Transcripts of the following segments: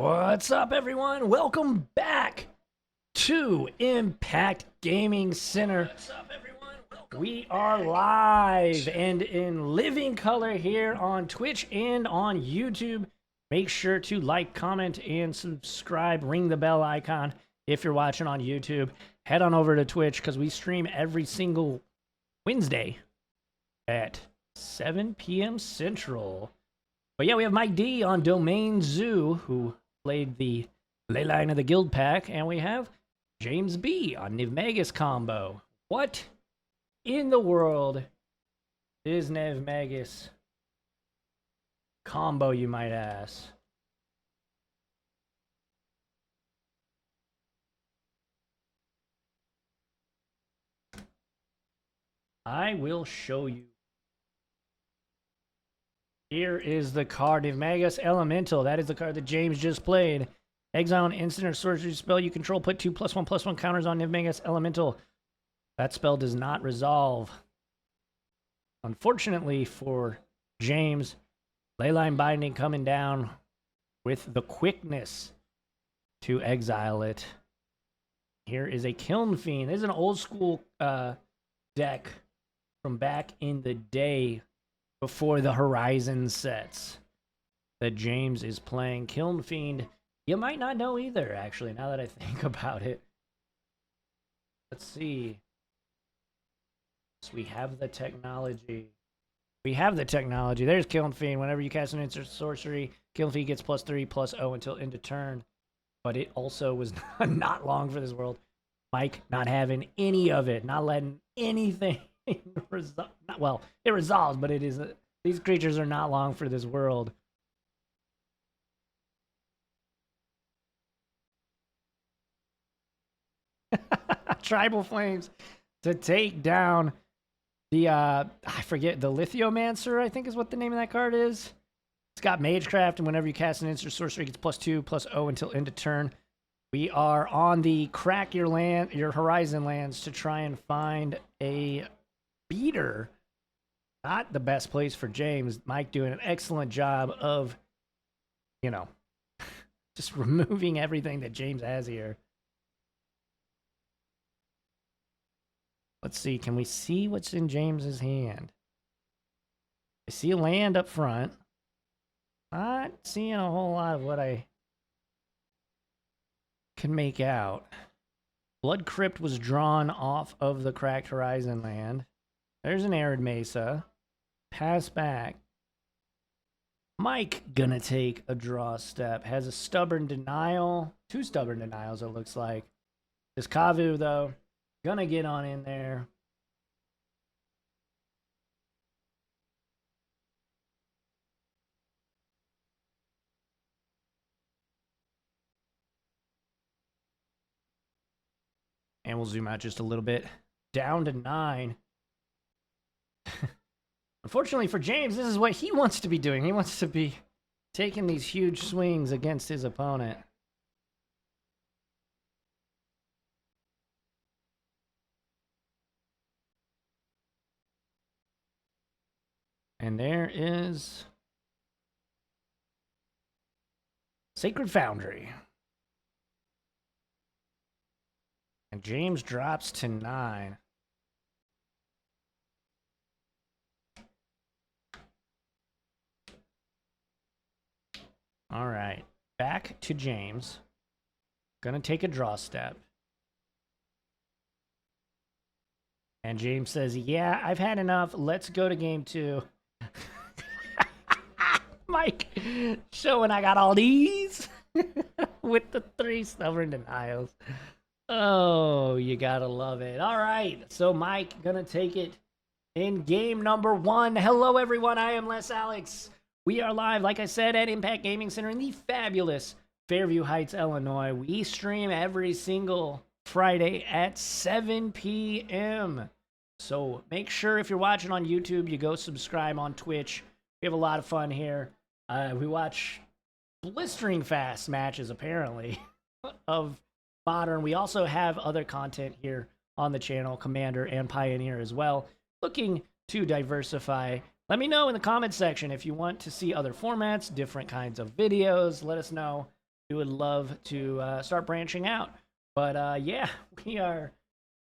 What's up, everyone? Welcome back to Impact Gaming Center. We are live and in living color here on Twitch and on YouTube. Make sure to like, comment, and subscribe. Ring the bell icon if you're watching on YouTube. Head on over to Twitch because we stream every single Wednesday at 7 p.m. Central. But yeah, we have Mike D on Domain Zoo, who played the Leyline of the Guild Pack, and we have James B on Nivmagus combo. What in the world is Nivmagus combo, you might ask? I will show you. Here is the card, Nivmagus Elemental. That is the card that James just played. Exile an instant or sorcery spell you control. Put 2+1/+1 counters on Nivmagus Elemental. That spell does not resolve. Unfortunately for James, Leyline Binding coming down with the quickness to exile it. Here is a Kiln Fiend. This is an old school deck from back in the day, before the Horizon sets, that James is playing. Kiln Fiend, you might not know either, actually, now that I think about it. Let's see. So we have the technology. We have the technology. There's Kiln Fiend. Whenever you cast an instant sorcery, Kiln Fiend gets +3/+0 until end of turn. But it also was not long for this world. Mike not having any of it, not letting anything well, it resolves, but it is these creatures are not long for this world. Tribal Flames to take down the I forget, the Lithomancer, I think is what the name of that card is. It's got Magecraft, and whenever you cast an instant sorcery, it gets +2/+0 until end of turn. We are on the crack your Horizon lands to try and find a beater. Not the best place for James. Mike doing an excellent job of, you know, just removing everything that James has here. Let's see. Can we see what's in James's hand? I see a land up front. Not seeing a whole lot of what I can make out. Blood Crypt was drawn off of the Cracked Horizon land. There's an Arid Mesa. Pass back. Mike gonna take a draw step. Has a Stubborn Denial. 2 Stubborn Denials, it looks like. This Kavu, though, gonna get on in there. And we'll zoom out just a little bit. Down to 9. Unfortunately for James, this is what he wants to be doing. He wants to be taking these huge swings against his opponent. And there is Sacred Foundry. And James drops to 9. All right, back to James. Gonna take a draw step. And James says, yeah, I've had enough. Let's go to game 2. Mike showing I got all these with the 3 Stubborn Denials. Oh, you gotta love it. All right, so Mike gonna take it in game number 1. Hello, everyone. I am Les Alex. We are live, like I said, at Impact Gaming Center in the fabulous Fairview Heights, Illinois. We stream every single Friday at 7 p.m. So make sure if you're watching on YouTube, you go subscribe on Twitch. We have a lot of fun here. We watch blistering fast matches, apparently, of Modern. We also have other content here on the channel, Commander and Pioneer as well, looking to diversify. Let me know in the comments section if you want to see other formats, different kinds of videos. Let us know. we would love to start branching out. But yeah, we are.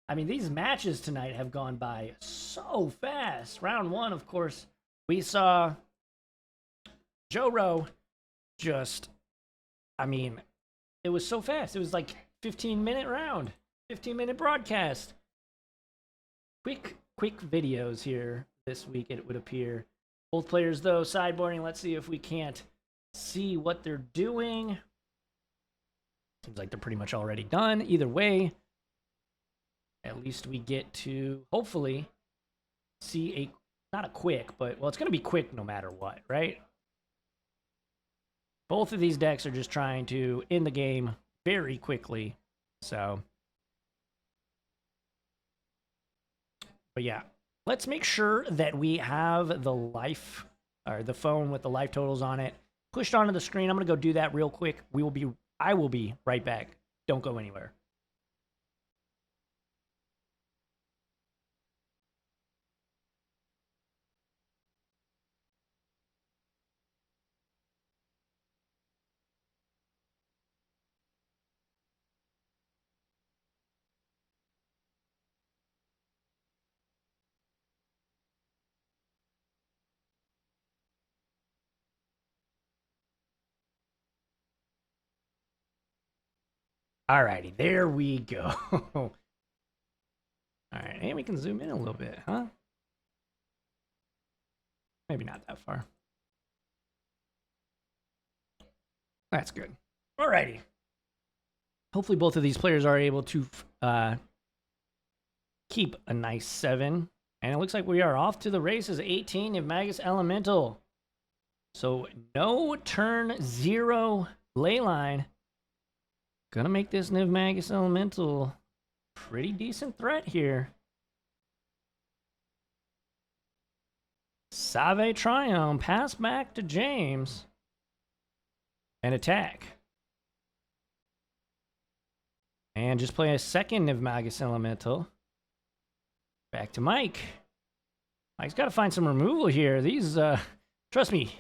I mean, these matches tonight have gone by so fast. Round one, of course, we saw Joe Rowe just. I mean, it was so fast. It was like 15-minute round, 15-minute broadcast. Quick videos here this week, it would appear. Both players, though, sideboarding. Let's see if we can't see what they're doing. Seems like they're pretty much already done. Either way, at least we get to, hopefully, see not a quick, but, well, it's going to be quick no matter what, right? Both of these decks are just trying to end the game very quickly, so. But yeah, let's make sure that we have the life, or the phone with the life totals on it, pushed onto the screen. I'm going to go do that real quick. I will be right back. Don't go anywhere. Alrighty, there we go. Alright, and we can zoom in a little bit, huh? Maybe not that far. That's good. Alrighty. Hopefully both of these players are able to keep a nice 7. And it looks like we are off to the races. 18, Nivmagus Elemental. So no turn 0 leyline. Gonna make this Nivmagus Elemental pretty decent threat here. Save Triumph, pass back to James. And attack. And just play a second Nivmagus Elemental. Back to Mike. Mike's got to find some removal here. These, trust me,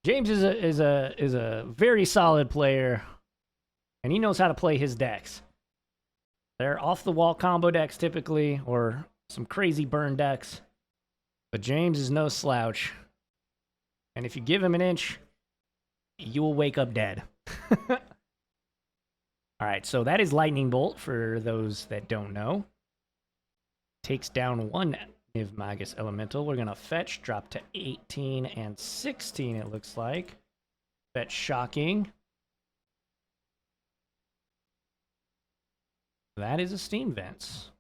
James is a very solid player, and he knows how to play his decks. They're off the wall combo decks typically, or some crazy burn decks. But James is no slouch, and if you give him an inch, you will wake up dead. All right, so that is Lightning Bolt for those that don't know. Takes down one Nivmagus Elemental. We're going to fetch, drop to 18 and 16, it looks like. Fetch Shocking. That is a Steam Vents.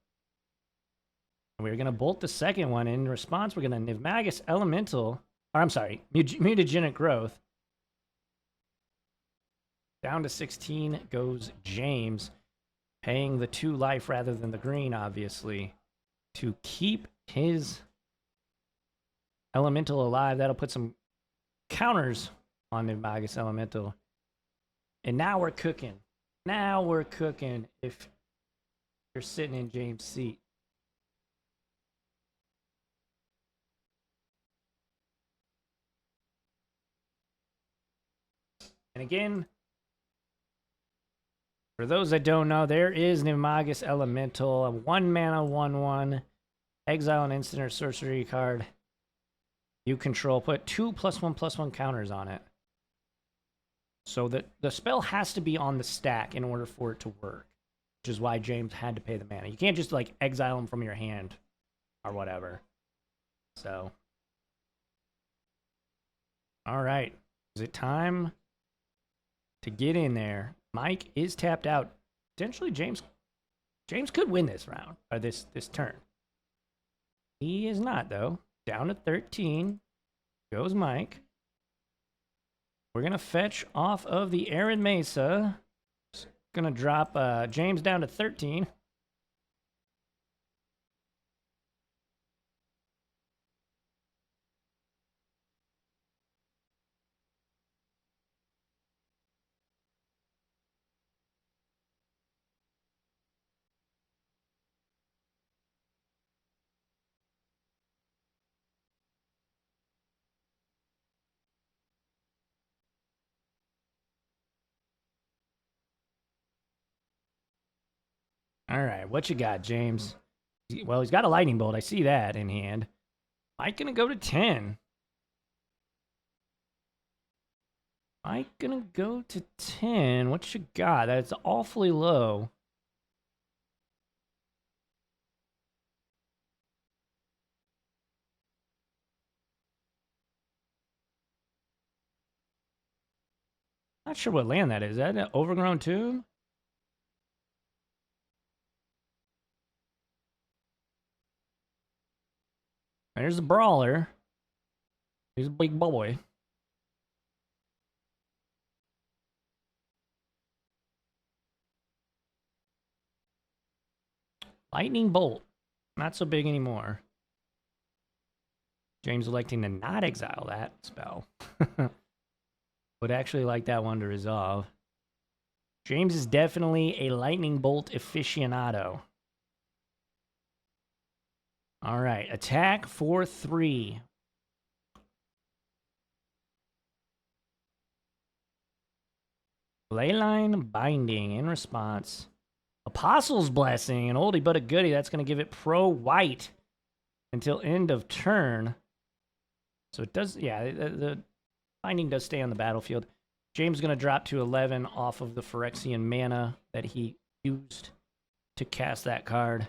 We're going to bolt the second one. In response, we're going to Nivmagus Elemental. Or, I'm sorry, Mutagenic Growth. Down to 16 goes James, paying the 2 life rather than the green, obviously, to keep his Elemental alive. That'll put some counters on Nivmagus Elemental. And now we're cooking. Now we're cooking if you're sitting in James' seat. And again, for those that don't know, there is Nivmagus Elemental, a 1-mana 1/1, exile an instant or sorcery card you control. Put 2 +1/+1 counters on it. So the spell has to be on the stack in order for it to work, which is why James had to pay the mana. You can't just like exile them from your hand or whatever. So, all right, is it time to get in there? Mike is tapped out. Potentially James could win this round, or this turn. He is not, though. Down to 13 goes Mike. We're going to fetch off of the Arid Mesa. Just going to drop James down to 13. All right, what you got, James? Well, he's got a lightning bolt. I see that in hand. Mike gonna go to 10. Mike gonna go to 10. What you got? That's awfully low. Not sure what land that is. Is that an overgrown tomb? There's the brawler. He's a big boy. Lightning bolt. Not so big anymore. James electing to not exile that spell. Would actually like that one to resolve. James is definitely a lightning bolt aficionado. All right, attack for 3. Leyline Binding in response. Apostle's Blessing, an oldie but a goodie. That's going to give it pro white until end of turn. So it does, yeah, the binding does stay on the battlefield. James is going to drop to 11 off of the Phyrexian mana that he used to cast that card.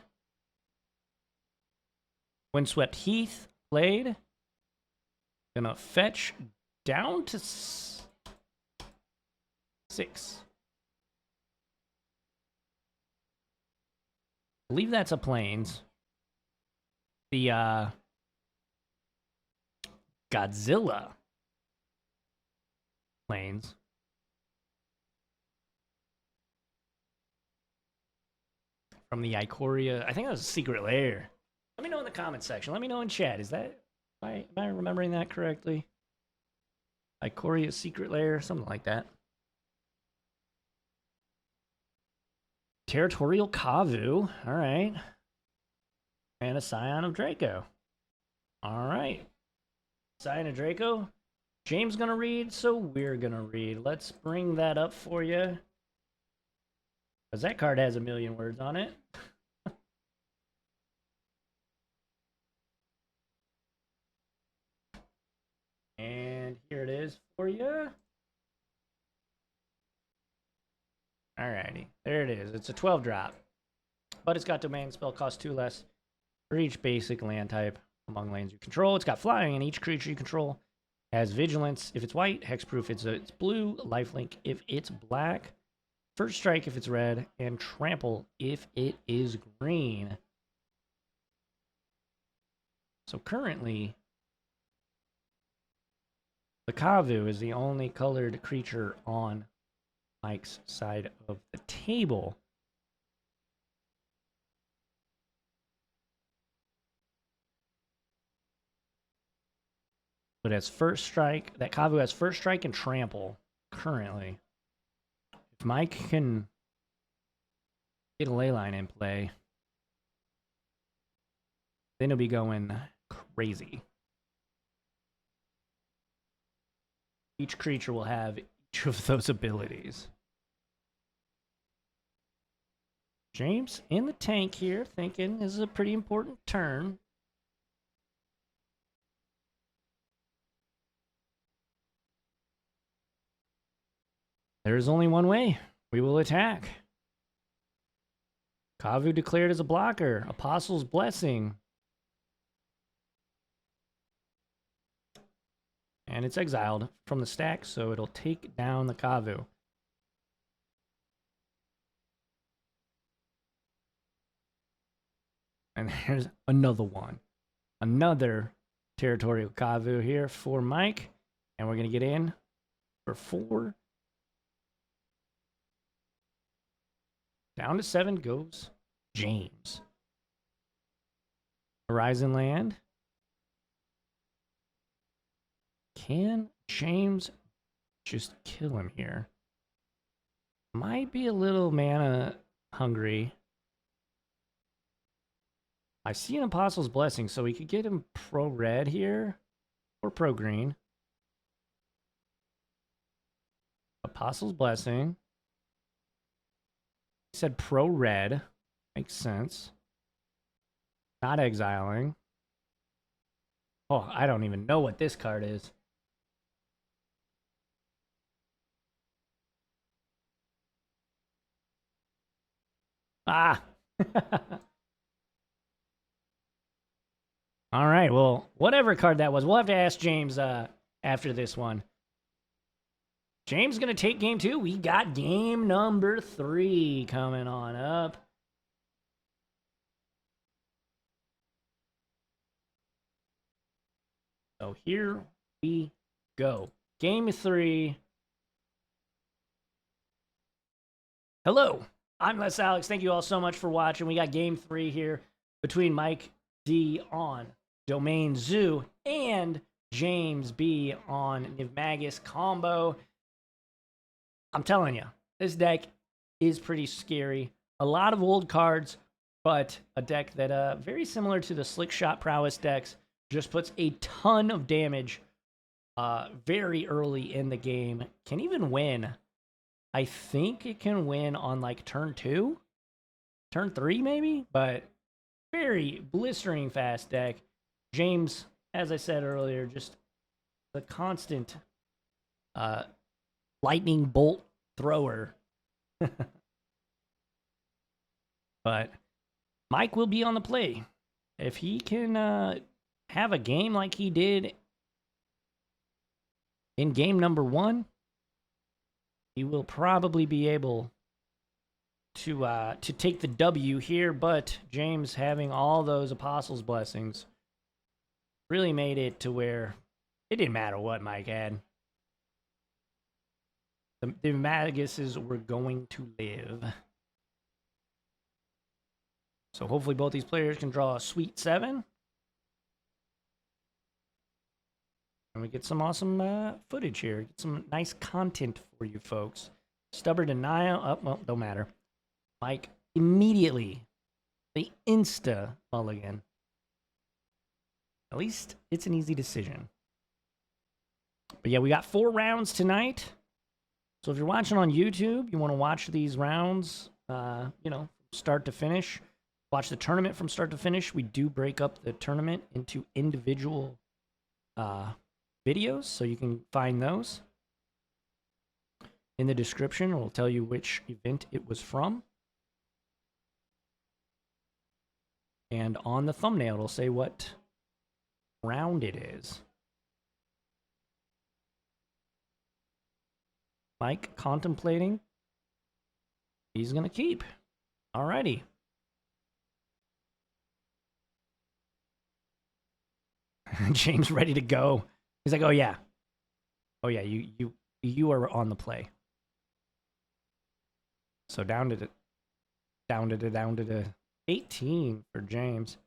Windswept Heath played. Gonna fetch down to 6. I believe that's a plains. The Godzilla plains. From the Ikoria. I think that was a secret lair. Let me know in the comments section. Let me know in chat. Is that, am I remembering that correctly? Ikoria secret lair, something like that. Territorial Kavu. All right. And a Scion of Draco. All right. Scion of Draco. James gonna read, so we're gonna read. Let's bring that up for you. Because that card has a million words on it. And here it is for you. Alrighty, there it is. It's a 12 drop. But it's got domain, spell cost 2 less for each basic land type among lands you control. It's got flying, and each creature you control has vigilance if it's white, hexproof if it's blue, lifelink if it's black, first strike if it's red, and trample if it is green. So currently, the Kavu is the only colored creature on Mike's side of the table. But as first strike, that Kavu has first strike and trample currently. If Mike can get a leyline in play, then he'll be going crazy. Each creature will have each of those abilities. James in the tank here, thinking this is a pretty important turn. There is only one way. We will attack. Kavu declared as a blocker. Apostle's Blessing. And it's exiled from the stack, so it'll take down the Kavu. And there's another one. Another territorial Kavu here for Mike. And we're going to get in for 4. Down to 7 goes James. Horizon Land. Can James just kill him here? Might be a little mana hungry. I see an Apostle's Blessing, so we could get him pro red here or pro green. Apostle's Blessing. He said pro red. Makes sense. Not exiling. Oh, I don't even know what this card is. Ah! All right, well, whatever card that was, we'll have to ask James after this one. James going to take game 2. We got game number 3 coming on up. So here we go. Game 3. Hello, I'm Les Alex. Thank you all so much for watching. We got game 3 here between Mike D on Domain Zoo and James B on Nivmagus combo. I'm telling you, this deck is pretty scary. A lot of old cards, but a deck that very similar to the Slick Shot Prowess decks, just puts a ton of damage very early in the game. Can even win. I think it can win on like turn 2, turn 3 maybe, but very blistering fast deck. James, as I said earlier, just the constant lightning bolt thrower. But Mike will be on the play. If he can have a game like he did in game number 1, he will probably be able to take the W here. But James, having all those Apostles' Blessings, really made it to where it didn't matter what Mike had. The Nivmaguses were going to live. So hopefully both these players can draw a sweet 7. And we get some awesome footage here. Get some nice content for you folks. Stubborn Denial. Oh, well, don't matter. Mike immediately, the insta mulligan. At least it's an easy decision. But yeah, we got 4 rounds tonight. So if you're watching on YouTube, you want to watch these rounds, start to finish. Watch the tournament from start to finish. We do break up the tournament into individual videos, so you can find those in the description. It'll tell you which event it was from. And on the thumbnail, it'll say what round it is. Mike contemplating. He's going to keep. Alrighty. James ready to go. He's like, oh yeah. Oh yeah, you are on the play. So down to the 18 for James.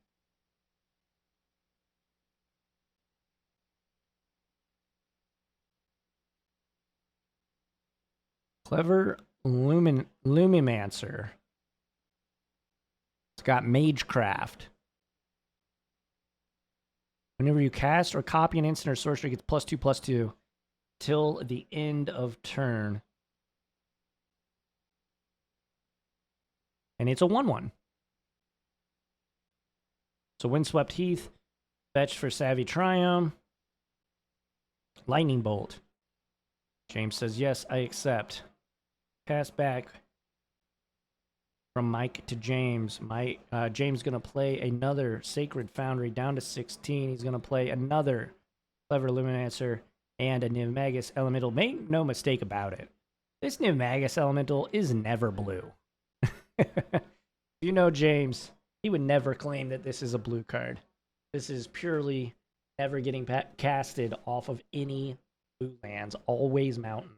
Clever Lumimancer. It's got Magecraft. Whenever you cast or copy an instant or sorcery, it gets +2/+2 till the end of turn. And it's a 1/1. So Windswept Heath, fetch for Savvy Triumph. Lightning Bolt. James says, yes, I accept. Pass back from Mike to James. James going to play another Sacred Foundry down to 16. He's going to play another Clever Lumimancer and a Nivmagus Elemental. Make no mistake about it. This Nivmagus Elemental is never blue. You know James, he would never claim that this is a blue card. This is purely never getting casted off of any blue lands. Always mountains.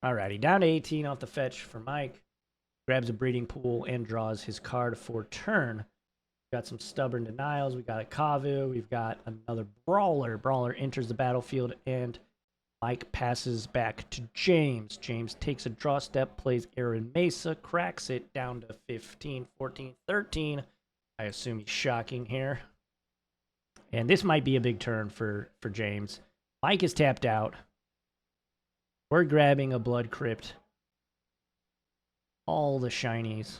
Alrighty, down to 18 off the fetch for Mike. Grabs a Breeding Pool and draws his card for turn. We got some Stubborn Denials. We got a Kavu. We've got another Brawler. Brawler enters the battlefield, and Mike passes back to James. James takes a draw step, plays Aaron Mesa, cracks it down to 15, 14, 13. I assume he's shocking here. And this might be a big turn for James. Mike is tapped out. We're grabbing a Blood Crypt All the shinies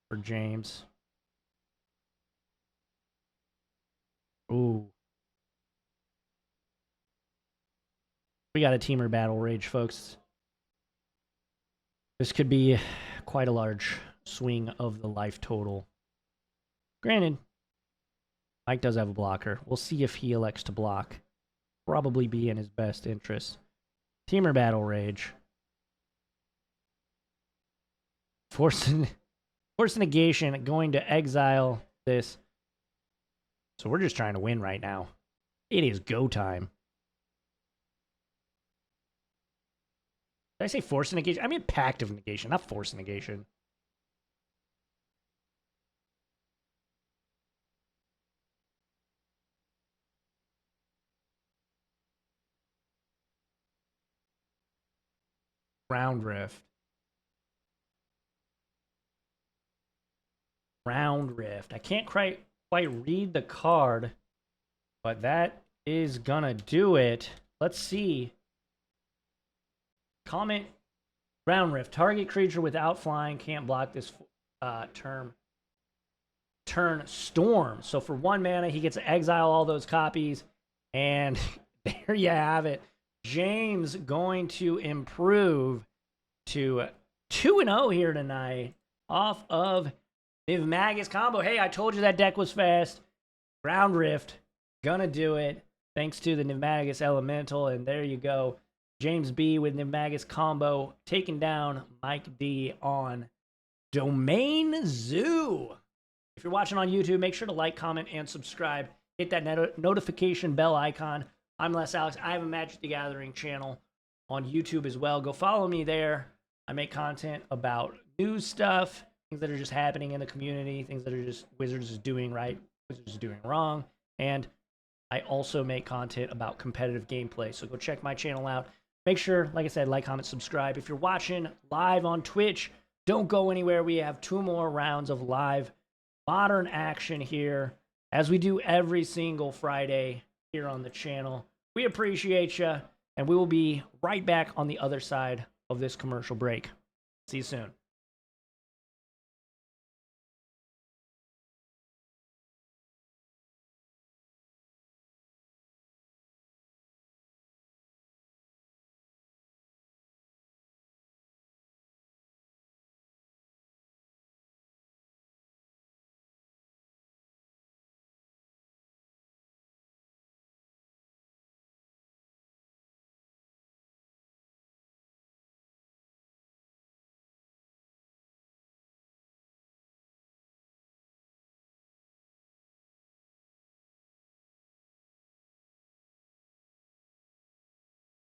for James. Ooh. We got a teamer battle rage, folks. This could be quite a large swing of the life total. Granted, Mike does have a blocker. We'll see if he elects to block. Probably be in his best interest. Teamer battle rage. Force negation, going to exile this. So we're just trying to win right now. It is go time. Did I say force negation? I mean pact of negation, not force negation. Round rift. Round rift. I can't quite read the card, but that is gonna do it. Let's see. Comment round rift. Target creature without flying can't block this turn storm. So for 1 mana, he gets to exile all those copies, and there you have it. James going to improve to 2-0 here tonight off of Nivmagus combo. Hey, I told you that deck was fast. Round rift, gonna do it. Thanks to the Nivmagus Elemental, and there you go. James B with Nivmagus combo taking down Mike D on Domain Zoo. If you're watching on YouTube, make sure to like, comment, and subscribe. Hit that notification bell icon. I'm Les Alex. I have a Magic the Gathering channel on YouTube as well. Go follow me there. I make content about news stuff, things that are just happening in the community, things that are just Wizards is doing right, Wizards is doing wrong. And I also make content about competitive gameplay. So go check my channel out. Make sure, like I said, like, comment, subscribe. If you're watching live on Twitch, don't go anywhere. We have 2 more rounds of live Modern action here, as we do every single Friday here on the channel. We appreciate you, and we will be right back on the other side of this commercial break. See you soon.